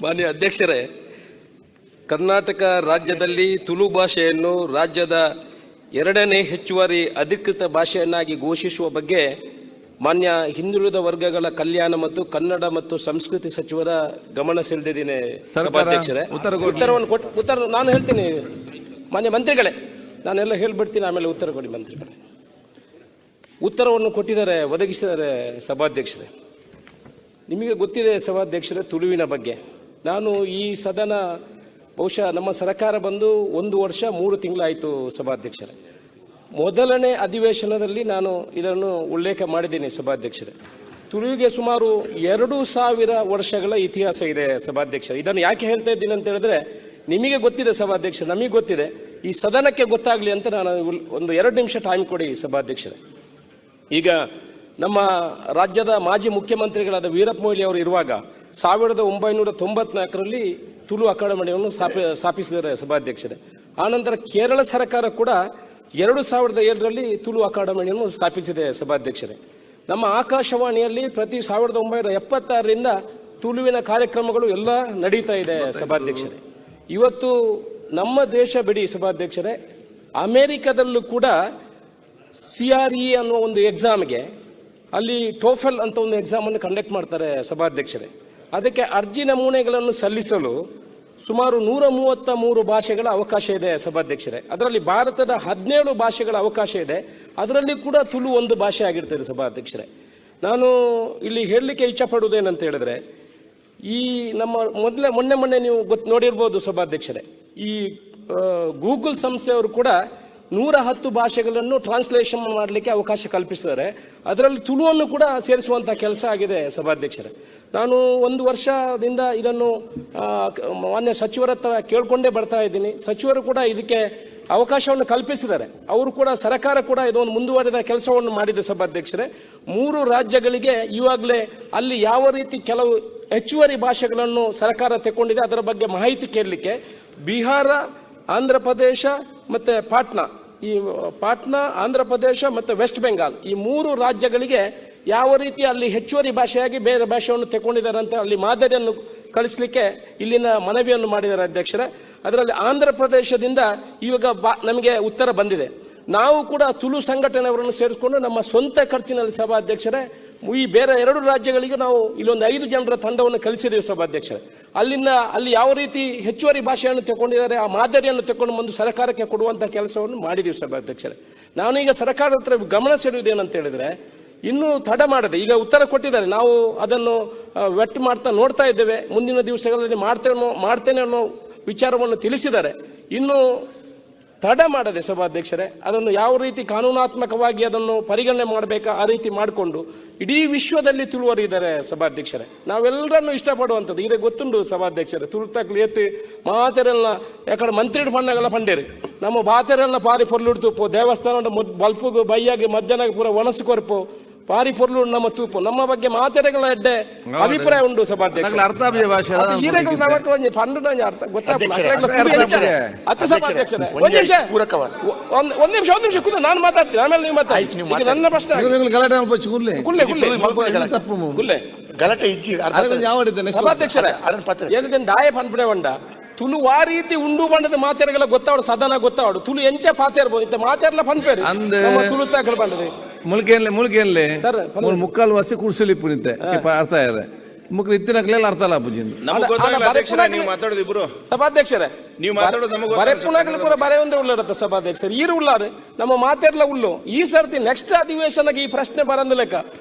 ಮಾನ್ಯ ಅಧ್ಯಕ್ಷರೇ, ಕರ್ನಾಟಕ ರಾಜ್ಯದಲ್ಲಿ ತುಳು ಭಾಷೆಯನ್ನು ರಾಜ್ಯದ 2ನೇ ಹೆಚ್ಚುವರಿ ಅಧಿಕೃತ ಭಾಷೆಯನ್ನಾಗಿ ಘೋಷಿಸುವ ಬಗ್ಗೆ ಮಾನ್ಯ ಹಿಂದುಳಿದ ವರ್ಗಗಳ ಕಲ್ಯಾಣ ಮತ್ತು ಕನ್ನಡ ಮತ್ತು ಸಂಸ್ಕೃತಿ ಸಚಿವರ ಗಮನ ಸೆಳೆದಿದ್ದೇನೆ ಸಭಾಧ್ಯಕ್ಷರೇ. ಉತ್ತರ ನಾನು ಹೇಳ್ತೀನಿ ಮಾನ್ಯ ಮಂತ್ರಿಗಳೇ, ನಾನೆಲ್ಲ ಹೇಳ್ಬಿಡ್ತೀನಿ, ಆಮೇಲೆ ಉತ್ತರ ಕೊಡಿ ಮಂತ್ರಿಗಳೇ. ಉತ್ತರವನ್ನು ಕೊಟ್ಟಿದ್ದಾರೆ, ಒದಗಿಸಿದ್ದಾರೆ ಸಭಾಧ್ಯಕ್ಷರೇ. ನಿಮಗೆ ಗೊತ್ತಿದೆ ಸಭಾಧ್ಯಕ್ಷರೇ ತುಳುವಿನ ಬಗ್ಗೆ. ನಾನು ಈ ಸದನ ಬಹುಶಃ ನಮ್ಮ ಸರ್ಕಾರ ಬಂದು 1 ವರ್ಷ 3 ತಿಂಗಳಾಯಿತು ಸಭಾಧ್ಯಕ್ಷರೇ. ಮೊದಲನೇ ಅಧಿವೇಶನದಲ್ಲಿ ನಾನು ಇದನ್ನು ಉಲ್ಲೇಖ ಮಾಡಿದ್ದೀನಿ ಸಭಾಧ್ಯಕ್ಷರೇ. ತುಳುವಿಗೆ ಸುಮಾರು 2000 ವರ್ಷಗಳ ಇತಿಹಾಸ ಇದೆ ಸಭಾಧ್ಯಕ್ಷರೇ. ಇದನ್ನು ಯಾಕೆ ಹೇಳ್ತಾ ಇದ್ದೀನಿ ಅಂತ ಹೇಳಿದ್ರೆ, ನಿಮಗೆ ಗೊತ್ತಿದೆ ಸಭಾಧ್ಯಕ್ಷರೇ, ನಮಗೆ ಗೊತ್ತಿದೆ, ಈ ಸದನಕ್ಕೆ ಗೊತ್ತಾಗಲಿ ಅಂತ ನಾನು ಒಂದು 2 ನಿಮಿಷ ಟೈಮ್ ಕೊಡಿ ಸಭಾಧ್ಯಕ್ಷರೇ. ಈಗ ನಮ್ಮ ರಾಜ್ಯದ ಮಾಜಿ ಮುಖ್ಯಮಂತ್ರಿಗಳಾದ ವೀರಪ್ಪ ಮೊಯ್ಲಿ ಅವರು ಇರುವಾಗ 1994ರಲ್ಲಿ ತುಳು ಅಕಾಡೆಮಿಯನ್ನು ಸ್ಥಾಪಿಸಿದ್ದಾರೆ ಸಭಾಧ್ಯಕ್ಷರೇ. ಆನಂತರ ಕೇರಳ ಸರ್ಕಾರ ಕೂಡ 2007ರಲ್ಲಿ ತುಳು ಅಕಾಡೆಮಿಯನ್ನು ಸ್ಥಾಪಿಸಿದೆ ಸಭಾಧ್ಯಕ್ಷರೇ. ನಮ್ಮ ಆಕಾಶವಾಣಿಯಲ್ಲಿ ಪ್ರತಿ 1976ರಿಂದ ತುಳುವಿನ ಕಾರ್ಯಕ್ರಮಗಳು ಎಲ್ಲ ನಡೀತಾ ಇದೆ ಸಭಾಧ್ಯಕ್ಷರೇ. ಇವತ್ತು ನಮ್ಮ ದೇಶ ಬಿಡಿ ಸಭಾಧ್ಯಕ್ಷರೇ, ಅಮೆರಿಕದಲ್ಲೂ ಕೂಡ CRE ಅನ್ನುವ ಒಂದು ಎಕ್ಸಾಮ್ಗೆ ಅಲ್ಲಿ ಟೋಫೆಲ್ ಅಂತ ಒಂದು ಎಕ್ಸಾಮನ್ನು ಕಂಡಕ್ಟ್ ಮಾಡ್ತಾರೆ ಸಭಾಧ್ಯಕ್ಷರೇ. ಅದಕ್ಕೆ ಅರ್ಜಿ ನಮೂನೆಗಳನ್ನು ಸಲ್ಲಿಸಲು ಸುಮಾರು 133 ಭಾಷೆಗಳ ಅವಕಾಶ ಇದೆ ಸಭಾಧ್ಯಕ್ಷರೇ. ಅದರಲ್ಲಿ ಭಾರತದ 17 ಭಾಷೆಗಳ ಅವಕಾಶ ಇದೆ. ಅದರಲ್ಲಿ ಕೂಡ ತುಳು ಒಂದು ಭಾಷೆ ಆಗಿರ್ತದೆ ಸಭಾಧ್ಯಕ್ಷರೇ. ನಾನು ಇಲ್ಲಿ ಹೇಳಲಿಕ್ಕೆ ಇಚ್ಛಪಡುವುದೇನಂತ ಹೇಳಿದ್ರೆ, ಈ ನಮ್ಮ ಮೊನ್ನೆ ನೀವು ನೋಡಿರ್ಬೋದು ಸಭಾಧ್ಯಕ್ಷರೇ, ಈ ಗೂಗಲ್ ಸಂಸ್ಥೆಯವರು ಕೂಡ 110 ಭಾಷೆಗಳನ್ನು ಟ್ರಾನ್ಸ್ಲೇಷನ್ ಮಾಡಲಿಕ್ಕೆ ಅವಕಾಶ ಕಲ್ಪಿಸಿದ್ದಾರೆ. ಅದರಲ್ಲಿ ತುಳುವನ್ನು ಕೂಡ ಸೇರಿಸುವಂಥ ಕೆಲಸ ಆಗಿದೆ ಸಭಾಧ್ಯಕ್ಷರೇ. ನಾನು 1 ವರ್ಷದಿಂದ ಇದನ್ನು ಮಾನ್ಯ ಸಚಿವರ ಹತ್ರ ಕೇಳ್ಕೊಂಡೇ ಬರ್ತಾ ಇದ್ದೀನಿ. ಸಚಿವರು ಕೂಡ ಇದಕ್ಕೆ ಅವಕಾಶವನ್ನು ಕಲ್ಪಿಸಿದ್ದಾರೆ. ಅವರು ಕೂಡ ಸರ್ಕಾರ ಕೂಡ ಇದೊಂದು ಮುಂದುವರೆದ ಕೆಲಸವನ್ನು ಮಾಡಿದೆ ಸಭಾಧ್ಯಕ್ಷರೇ. 3 ರಾಜ್ಯಗಳಿಗೆ ಈವಾಗಲೇ ಅಲ್ಲಿ ಯಾವ ರೀತಿ ಕೆಲವು ಹೆಚ್ಚುವರಿ ಭಾಷೆಗಳನ್ನು ಸರ್ಕಾರ ತೆಕ್ಕೊಂಡಿದೆ ಅದರ ಬಗ್ಗೆ ಮಾಹಿತಿ ಕೇಳಲಿಕ್ಕೆ ಬಿಹಾರ, ಆಂಧ್ರ ಪ್ರದೇಶ ಮತ್ತು ಪಾಟ್ನಾ, ಆಂಧ್ರ ಪ್ರದೇಶ ಮತ್ತು ವೆಸ್ಟ್ ಬೆಂಗಾಲ್ ಈ 3 ರಾಜ್ಯಗಳಿಗೆ ಯಾವ ರೀತಿ ಅಲ್ಲಿ ಹೆಚ್ಚುವರಿ ಭಾಷೆಯಾಗಿ ಬೇರೆ ಭಾಷೆಯನ್ನು ತೆಕ್ಕೊಂಡಿದ್ದಾರೆ ಅಂತ ಅಲ್ಲಿ ಮಾದರಿಯನ್ನು ಕಳಿಸಲಿಕ್ಕೆ ಇಲ್ಲಿನ ಮನವಿಯನ್ನು ಮಾಡಿದ್ದಾರೆ ಅಧ್ಯಕ್ಷರೇ. ಅದರಲ್ಲಿ ಆಂಧ್ರ ಪ್ರದೇಶದಿಂದ ಇವಾಗ ನಮಗೆ ಉತ್ತರ ಬಂದಿದೆ. ನಾವು ಕೂಡ ತುಳು ಸಂಘಟನೆಯವರನ್ನು ಸೇರಿಸಿಕೊಂಡು ನಮ್ಮ ಸ್ವಂತ ಖರ್ಚಿನಲ್ಲಿ ಸಭಾಧ್ಯಕ್ಷರೇ ಈ ಬೇರೆ 2 ರಾಜ್ಯಗಳಿಗೆ ನಾವು ಇಲ್ಲೊಂದು 5 ಜನರ ತಂಡವನ್ನು ಕಳಿಸಿದ್ದೀವಿ ಸಭಾಧ್ಯಕ್ಷರೇ. ಅಲ್ಲಿ ಯಾವ ರೀತಿ ಹೆಚ್ಚುವರಿ ಭಾಷೆಯನ್ನು ತಗೊಂಡಿದ್ದಾರೆ ಆ ಮಾದರಿಯನ್ನು ತಗೊಂಡು ಬಂದು ಸರ್ಕಾರಕ್ಕೆ ಕೊಡುವಂಥ ಕೆಲಸವನ್ನು ಮಾಡಿದ್ದೀವಿ ಸಭಾಧ್ಯಕ್ಷರೇ. ನಾನು ಈಗ ಸರ್ಕಾರದ ಹತ್ರ ಗಮನ ಸೆಳೆಯುವುದೇನಂತ ಹೇಳಿದ್ರೆ, ಇನ್ನೂ ತಡ ಮಾಡದೆ ಈಗ ಉತ್ತರ ಕೊಟ್ಟಿದ್ದಾರೆ, ನಾವು ಅದನ್ನು ವೆಟ್ ಮಾಡ್ತಾ ನೋಡ್ತಾ ಇದ್ದೇವೆ, ಮುಂದಿನ ದಿವಸಗಳಲ್ಲಿ ಮಾಡ್ತೇನೆ ಅನ್ನೋ ವಿಚಾರವನ್ನು ತಿಳಿಸಿದ್ದಾರೆ. ಇನ್ನು ತಡ ಮಾಡದೆ ಸಭಾಧ್ಯಕ್ಷರೇ ಅದನ್ನು ಯಾವ ರೀತಿ ಕಾನೂನಾತ್ಮಕವಾಗಿ ಅದನ್ನು ಪರಿಗಣನೆ ಮಾಡಬೇಕಾ ಆ ರೀತಿ ಮಾಡಿಕೊಂಡು ಇಡೀ ವಿಶ್ವದಲ್ಲಿ ತುಳುವರಿದ್ದಾರೆ ಸಭಾಧ್ಯಕ್ಷರೇ. ನಾವೆಲ್ಲರನ್ನು ಇಷ್ಟಪಡುವಂಥದ್ದು ಇದೇ ಗೊತ್ತುಂಟು ಸಭಾಧ್ಯಕ್ಷರೇ. ತುಳುತಕ್ಲಿ ಎತ್ತಿ ಮಾತೆರೆಲ್ಲ ಯಾಕಡೆ ಮಂತ್ರಿ ಬಣ್ಣಗಳ ಪಂಡೇರಿ ನಮ್ಮ ಬಾತೆರೆಲ್ಲ ಪಾರಿ ಪೊರ್ಲುಡ್ತುಪ್ಪು ದೇವಸ್ಥಾನದ ಬಲ್ಪುಗು ಬೈಯಾಗಿ ಮಧ್ಯಾಹ್ನ ಪೂರ ಒಣಸು ಕೊರ್ಪು ಪಾರಿ ಪೊರ್ಲು ನಮ್ಮ ತೂಪು ನಮ್ಮ ಬಗ್ಗೆ ಮಾತೆರೆಗಳ ಎಡ್ಡೆ ಅಭಿಪ್ರಾಯ ಉಂಟು ಸಭಾಧ್ಯಕ್ಷ. ಒಂದ್ ನಿಮಿಷ ಕೂತು ನಾನು ಮಾತಾಡ್ತೀನಿ, ಆಮೇಲೆ ನೀವು ಮಾತಾಡಿ. ನನ್ನ ಪ್ರಶ್ನೆ ಸಭಾಧ್ಯಕ್ಷರೇ ಏನಿದೆ ದಾಯ ಪನ್ಪಡೆ ಉಂಡ ತುಳು ಆ ರೀತಿ ಉಂಡು ಬಂಡದ ಮಾತೆರೆಗಳ ಗೊತ್ತಾವಡು ಸದನ ಗೊತ್ತಾವಡು ತುಳು ಎಂಚ ಪಾತೇರ್ಬೋದು ಇಂತ ಮಾತೆರ್ಲ ಪನ್ಪೇರಿ ತುಳು ತಾಕಲು ಬಂಡದೆ ಮುಲ್ಕೇನ್ಲೆ ಸರ್ ಮುಕ್ಕಾಲು ವಸಿ ಕುರ್ಸಲಿ ಪುನಿತೆ ಅರ್ಥ ಇದೆ ಮುಕ್ಳು ಇತ್ತಿನಕ್ಲೆಲ್ಲ ಅರ್ಥ ಅಲ್ಲ ಪೂಜಿಂದು ಸಭಾಧ್ಯಕ್ಷರೇ ನೀವು ಬರೆಪುಣಾಗಲಿ ಪೂರ ಬರೆ ಒಂದೇ ಉಳ್ಳರತ್ತ ಸಭಾಧ್ಯಕ್ಷರು ಈರು ಉಳ್ಳಾರು ನಮ್ಮ ಮಾತೆರ್ಲ ಉಳ್ಳು ಈ ಸರ್ತಿ ನೆಕ್ಸ್ಟ್ ಅಧಿವೇಶನಕ್ಕೆ ಈ ಪ್ರಶ್ನೆ ಬರಂದ ಲೆಕ್ಕ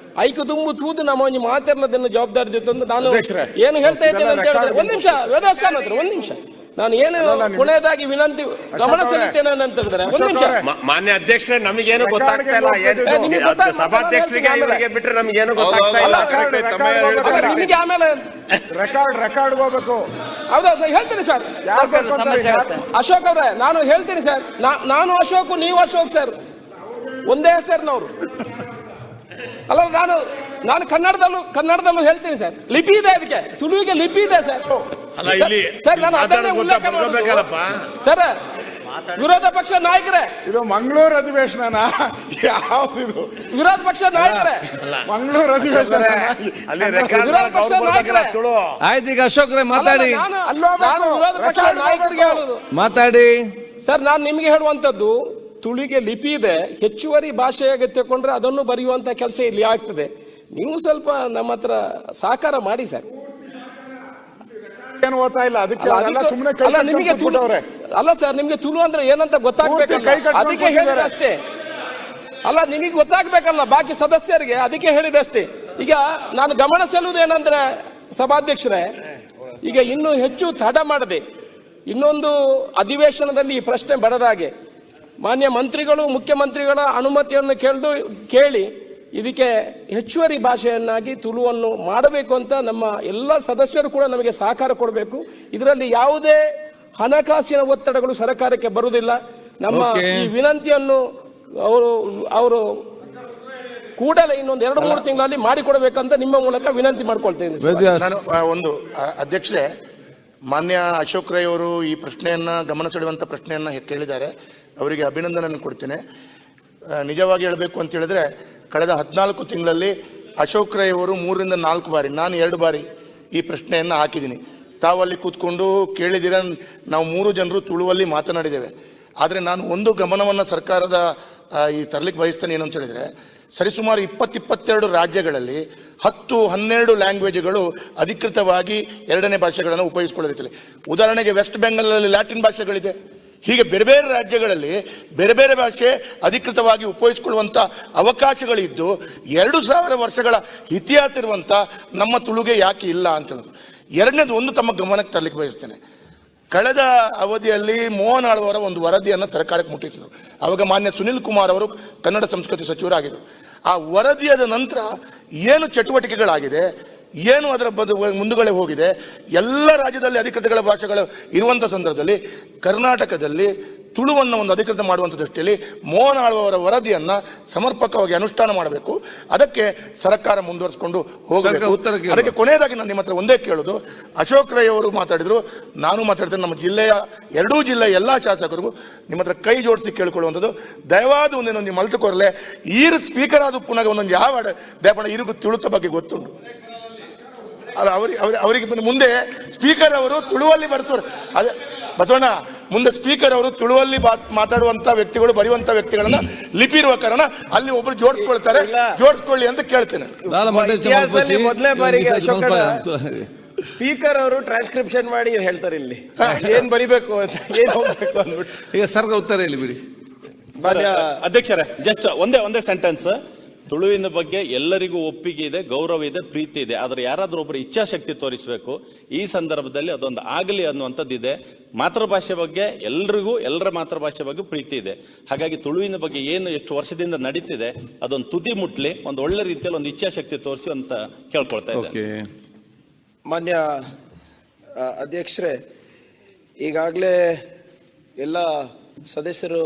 ಐಕು ತುಂಬು ತೂದು ನಮ್ಮ ಒಂದು ಮಾತೆರ್ಲದನ್ನು ಜವಾಬ್ದಾರಿ ಜೊತೆ ನಾನು ಏನು ಹೇಳ್ತಾ ಇದ್ದೇನೆ ಅಂತ ಹೇಳಿದ್ರೆ ಒಂದ್ ನಿಮಿಷ ವೇದಾಸ್ಕಾನ್ ಹತ್ರ ಒಂದ್ ನಿಮಿಷ ನಾನು ಏನು ಕೊನೆಯದಾಗಿ ವಿನಂತಿ ಗಮನ ಸೆಳೆಯುತ್ತೇನೆ ಅಂತ ಹೇಳಿದ್ರೆ ಒಂದ್ ನಿಮಿಷ ಮಾನ್ಯ ಅಧ್ಯಕ್ಷರೇ ನಮಗೇನು ಗೊತ್ತಾಗ್ತಾ ಇಲ್ಲ, ಸಭಾಧ್ಯಕ್ಷರಿಗೆ ಇವರಿಗೆ ಬಿಟ್ಟರೆ ನಮಗೇನು ಗೊತ್ತಾಗ್ತಾ ಇಲ್ಲ. ನಿಮಗೆ ಆಮೇಲೆ ರೆಕಾರ್ಡ್ ಹೋಗ್ಬೇಕು. ಹೌದೌದು ಹೇಳ್ತೀನಿ ಸರ್. ಅಶೋಕ್ ಅವ್ರೆ ನಾನು ಹೇಳ್ತೀನಿ ಸರ್, ನಾನು ಅಶೋಕ್ ನೀವು ಅಶೋಕ್ ಸರ್ ಒಂದೇ ಹೆಸರಿನವರು ಅಲ್ಲ. ನಾನು ಕನ್ನಡದಲ್ಲೂ ಹೇಳ್ತೀನಿ ಸರ್, ಲಿಪಿ ಇದೆ ಅದಕ್ಕೆ, ತುಳುವಿಗೆ ಲಿಪಿ ಇದೆ ಸರ್. ಸರ್ ನಾನು ಅದನ್ನೇ ಉಲ್ಲೇಖ ಸರ್ ವಿರೋಧ ಪಕ್ಷ ನಾಯಕರೇ, ಇದು ಮಂಗಳೂರು ಅಧಿವೇಶನ ಯಾವ್ದಿದು? ವಿರೋಧ ಪಕ್ಷ ನಾಯಕರೇ, ಮಂಗಳೂರು ಅಧಿವೇಶನ ಅಲ್ಲಿ ರೆಕಾರ್ಡ್ ವಿರೋಧ ಪಕ್ಷ ನಾಯಕರೇ. ತುಳು ಆಯ್ತು, ಈಗ ಅಶೋಕ್ರೆ ಮಾತಾಡಿ, ನಾನು ವಿರೋಧ ಪಕ್ಷ ನಾಯಕರಿಗೆ ಹೇಳುದು. ಮಾತಾಡಿ ಸರ್, ನಾನು ನಿಮಗೆ ಹೇಳುವಂತದ್ದು, ತುಳಿಗೆ ಲಿಪಿ ಇದೆ, ಹೆಚ್ಚುವರಿ ಭಾಷೆಯಾಗಿ ತಗೊಂಡ್ರೆ ಅದನ್ನು ಬರೆಯುವಂತ ಕೆಲಸ ಇಲ್ಲಿ ಆಗ್ತದೆ. ನೀವು ಸ್ವಲ್ಪ ನಮ್ಮ ಹತ್ರ ಸಹಕಾರ ಮಾಡಿ ಸರ್. ಏನು ಓದ್ತಾ ಇಲ್ಲ, ಅದಕ್ಕೆ ಅಲ್ಲ, ಸುಮ್ಮನೆ ಅಲ್ಲ, ನಿಮಗೆ ಅಲ್ಲ ಸರ್, ನಿಮ್ಗೆ ತುಳು ಅಂದ್ರೆ ಏನಂತ ಗೊತ್ತಾಗ್ಬೇಕಲ್ಲ, ಕೈ ಕಟ್ಕೊಂಡು ಅದಕ್ಕೆ ಹೇಳಿದೆ ಅಷ್ಟೇ. ಅಲ್ಲ, ನಿಮಗೆ ಗೊತ್ತಾಗ್ಬೇಕಲ್ಲ ಬಾಕಿ ಸದಸ್ಯರಿಗೆ, ಅದಕ್ಕೆ ಹೇಳಿದೆ ಅಷ್ಟೇ. ಈಗ ನಾನು ಗಮನ ಸೆಲ್ಲುವುದು ಏನಂದ್ರೆ ಸಭಾಧ್ಯಕ್ಷರೇ, ಈಗ ಇನ್ನು ಹೆಚ್ಚು ತಡ ಮಾಡದೆ ಇನ್ನೊಂದು ಅಧಿವೇಶನದಲ್ಲಿ ಈ ಪ್ರಶ್ನೆ ಬರದಾಗೆ ಮಾನ್ಯ ಮಂತ್ರಿಗಳು ಮುಖ್ಯಮಂತ್ರಿಗಳ ಅನುಮತಿಯನ್ನು ಕೇಳಿ ಇದಕ್ಕೆ ಹೆಚ್ಚುವರಿ ಭಾಷೆಯನ್ನಾಗಿ ತುಳುವನ್ನು ಮಾಡಬೇಕು ಅಂತ ನಮ್ಮ ಎಲ್ಲ ಸದಸ್ಯರು ಕೂಡ ನಮಗೆ ಸಹಕಾರ ಕೊಡಬೇಕು. ಇದರಲ್ಲಿ ಯಾವುದೇ ಹಣಕಾಸಿನ ಒತ್ತಡಗಳು ಸರ್ಕಾರಕ್ಕೆ ಬರುವುದಿಲ್ಲ. ನಮ್ಮ ಈ ವಿನಂತಿಯನ್ನು ಅವರು ಕೂಡಲೇ ಇನ್ನೊಂದು 2-3 ತಿಂಗಳಲ್ಲಿ ಮಾಡಿಕೊಡಬೇಕಂತ ನಿಮ್ಮ ಮೂಲಕ ವಿನಂತಿ ಮಾಡ್ಕೊಳ್ತೇನೆ. ನಾನು ಒಂದು ಅಧ್ಯಕ್ಷರೇ, ಮಾನ್ಯ ಅಶೋಕ್ ರೈ ಅವರು ಈ ಪ್ರಶ್ನೆಯನ್ನ ಗಮನ ಸೆಳೆಯುವಂತ ಪ್ರಶ್ನೆಯನ್ನ ಕೇಳಿದ್ದಾರೆ. ಅವರಿಗೆ ಅಭಿನಂದನೆ ಕೊಡ್ತೇನೆ. ನಿಜವಾಗಿ ಹೇಳಬೇಕು ಅಂತ ಹೇಳಿದ್ರೆ, ಕಳೆದ 14 ತಿಂಗಳಲ್ಲಿ ಅಶೋಕ್ ರೈ ಅವರು 3-4 ಬಾರಿ, ನಾನು 2 ಬಾರಿ ಈ ಪ್ರಶ್ನೆಯನ್ನ ಹಾಕಿದ್ದೀನಿ. ತಾವಲ್ಲಿ ಕೂತ್ಕೊಂಡು ಕೇಳಿದಿರ, ನಾವು 3 ಜನರು ತುಳುವಲ್ಲಿ ಮಾತನಾಡಿದ್ದೇವೆ. ಆದರೆ ನಾನು ಒಂದು ಗಮನವನ್ನು ಸರ್ಕಾರದ ಈ ತರಲಿಕ್ಕೆ ಬಯಸ್ತೇನೆ. ಏನು ಅಂತ ಹೇಳಿದ್ರೆ, ಸರಿಸುಮಾರು 20-22 ರಾಜ್ಯಗಳಲ್ಲಿ 10-12 ಲ್ಯಾಂಗ್ವೇಜ್ಗಳು ಅಧಿಕೃತವಾಗಿ 2ನೇ ಭಾಷೆಗಳನ್ನು ಉಪಯೋಗಿಸಿಕೊಳ್ಳುತ್ತಿಲ್ಲ. ಉದಾಹರಣೆಗೆ ವೆಸ್ಟ್ ಬೆಂಗಾಲಲ್ಲಿ ಲ್ಯಾಟಿನ್ ಭಾಷೆಗಳಿದೆ. ಹೀಗೆ ಬೇರೆ ಬೇರೆ ರಾಜ್ಯಗಳಲ್ಲಿ ಬೇರೆ ಬೇರೆ ಭಾಷೆ ಅಧಿಕೃತವಾಗಿ ಉಪಯೋಗಿಸಿಕೊಳ್ಳುವಂತ ಅವಕಾಶಗಳಿದ್ದು 2000 ವರ್ಷಗಳ ಇತಿಹಾಸ ಇರುವಂತ ನಮ್ಮ ತುಳುಗೆ ಯಾಕೆ ಇಲ್ಲ ಅಂತ ಹೇಳೋದು. ಎರಡನೇದು, ಒಂದು ತಮ್ಮ ಗಮನಕ್ಕೆ ತರಲಿಕ್ಕೆ ಬಯಸ್ತೇನೆ. ಕಳೆದ ಅವಧಿಯಲ್ಲಿ ಮೋಹನ್ ಆಳ್ವರ ಒಂದು ವರದಿಯನ್ನು ಸರ್ಕಾರಕ್ಕೆ ಮುಟ್ಟಿಸಿದರು. ಅವಾಗ ಮಾನ್ಯ ಸುನಿಲ್ ಕುಮಾರ್ ಅವರು ಕನ್ನಡ ಸಂಸ್ಕೃತಿ ಸಚಿವರಾಗಿದ್ದರು. ಆ ವರದಿಯಾದ ನಂತರ ಏನು ಚಟುವಟಿಕೆಗಳಾಗಿದೆ, ಏನು ಅದರ ಮುಂದುಗಡೆ ಹೋಗಿದೆ, ಎಲ್ಲ ರಾಜ್ಯದಲ್ಲಿ ಅಧಿಕೃತಗಳ ಭಾಷೆಗಳು ಇರುವಂಥ ಸಂದರ್ಭದಲ್ಲಿ ಕರ್ನಾಟಕದಲ್ಲಿ ತುಳುವನ್ನು ಒಂದು ಅಧಿಕೃತ ಮಾಡುವಂಥ ದೃಷ್ಟಿಯಲ್ಲಿ ಮೋಹನ್ ಆಳ್ವರ ವರದಿಯನ್ನ ಸಮರ್ಪಕವಾಗಿ ಅನುಷ್ಠಾನ ಮಾಡಬೇಕು. ಅದಕ್ಕೆ ಸರ್ಕಾರ ಮುಂದುವರಿಸಿಕೊಂಡು ಹೋಗಬೇಕು. ಅದಕ್ಕೆ ಕೊನೆಯದಾಗಿ ನಾನು ನಿಮ್ಮ ಹತ್ರ ಒಂದೇ ಕೇಳೋದು, ಅಶೋಕ್ ರೈ ಅವರು ಮಾತಾಡಿದ್ರು, ನಾನು ಮಾತಾಡ್ತೇನೆ. ನಮ್ಮ ಜಿಲ್ಲೆಯ 2 ಜಿಲ್ಲೆಯ ಎಲ್ಲಾ ಶಾಸಕರಿಗೂ ನಿಮ್ಮ ಹತ್ರ ಕೈ ಜೋಡಿಸಿ ಕೇಳಿಕೊಳ್ಳುವಂಥದ್ದು, ದಯವಾದ ಒಂದೇನೊಂದು ಮಲ್ತುಕೊರಲೆ ಈರು ಸ್ಪೀಕರ್ ಆದ ಪುನಃ ಒಂದೊಂದು ಯಾವ ದಯಪಡ ಇರಿಗೂ ತುಳುತ ಬಗ್ಗೆ ಗೊತ್ತುಂಟು ಅಲ್ಲ, ಅವರಿಗೆ ಮುಂದೆ ಸ್ಪೀಕರ್ ಅವರು ತುಳುವಲ್ಲಿ ಬರ್ತಾರೆ. ಅದೇ ಬಸವಣ್ಣ, ಮುಂದೆ ಸ್ಪೀಕರ್ ಅವರು ತುಳುವಲ್ಲಿ ಮಾತಾಡುವಂತ ವ್ಯಕ್ತಿಗಳು, ಬರೆಯುವಂತ ವ್ಯಕ್ತಿಗಳನ್ನ ಲಿಪಿ ಇರುವ ಕಾರಣ ಅಲ್ಲಿ ಒಬ್ರು ಜೋಡಿಸ್ಕೊಳ್ಳಿ ಅಂತ ಕೇಳ್ತೇನೆ. ಮೊದಲನೇ ಬಾರಿಗೆ ಸ್ಪೀಕರ್ ಅವರು ಟ್ರಾನ್ಸ್ಕ್ರಿಪ್ಷನ್ ಮಾಡಿ ಹೇಳ್ತಾರೆ ಇಲ್ಲಿ ಏನ್ ಬರಿಬೇಕು ಅಂತ, ಏನ್ ಹೋಗ್ಬೇಕು ಅಂದ್ಬಿಟ್ಟು. ಈಗ ಸರ್ಗ ಉತ್ತರ ಹೇಳಿ ಬಿಡಿ. ಅಧ್ಯಕ್ಷರೇ, ಜಸ್ಟ್ ಒಂದೇ ಸೆಂಟೆನ್ಸ್. ತುಳುವಿನ ಬಗ್ಗೆ ಎಲ್ಲರಿಗೂ ಒಪ್ಪಿಗೆ ಇದೆ, ಗೌರವ ಇದೆ, ಪ್ರೀತಿ ಇದೆ. ಆದ್ರೆ ಯಾರಾದ್ರೂ ಒಬ್ಬರು ಇಚ್ಛಾಶಕ್ತಿ ತೋರಿಸಬೇಕು. ಈ ಸಂದರ್ಭದಲ್ಲಿ ಅದೊಂದು ಆಗಲಿ ಅನ್ನುವಂಥದ್ದಿದೆ. ಮಾತೃಭಾಷೆ ಬಗ್ಗೆ ಎಲ್ರಿಗೂ, ಎಲ್ಲರ ಮಾತೃಭಾಷೆ ಬಗ್ಗೆ ಪ್ರೀತಿ ಇದೆ. ಹಾಗಾಗಿ ತುಳುವಿನ ಬಗ್ಗೆ ಏನು ಎಷ್ಟು ವರ್ಷದಿಂದ ನಡೀತಿದೆ ಅದೊಂದು ತುದಿ ಮುಟ್ಲಿ, ಒಂದು ಒಳ್ಳೆ ರೀತಿಯಲ್ಲಿ ಒಂದು ಇಚ್ಛಾಶಕ್ತಿ ತೋರಿಸಿ ಅಂತ ಕೇಳ್ಕೊಳ್ತಾ ಇದ್ದೆ. ಮಾನ್ಯ ಅಧ್ಯಕ್ಷರೇ, ಈಗಾಗಲೇ ಎಲ್ಲ ಸದಸ್ಯರು